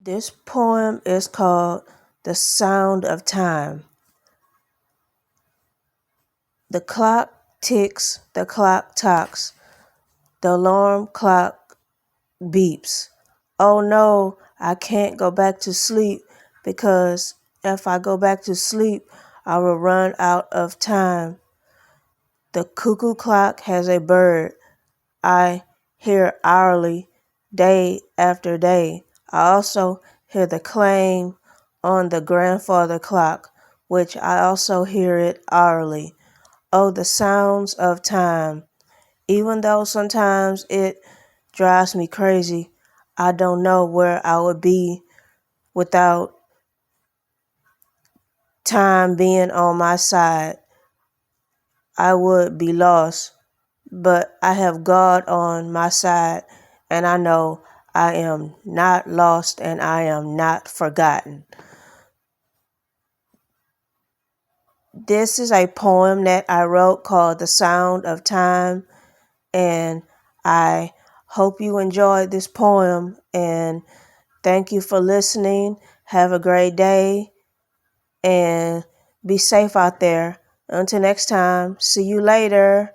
This poem is called The Sound of Time. The clock ticks, the clock talks, the alarm clock beeps. Oh no, I can't go back to sleep because if I go back to sleep, I will run out of time. The cuckoo clock has a bird I hear hourly, day after day. I also hear the clang on the grandfather clock, which I also hear it hourly. Oh, the sounds of time. Even though sometimes it drives me crazy, I don't know where I would be without time being on my side. I would be lost, but I have God on my side, and I know I am not lost and I am not forgotten. This is a poem that I wrote called The Sound of Time, and I hope you enjoyed this poem, and thank you for listening. Have a great day, and be safe out there. Until next time, see you later.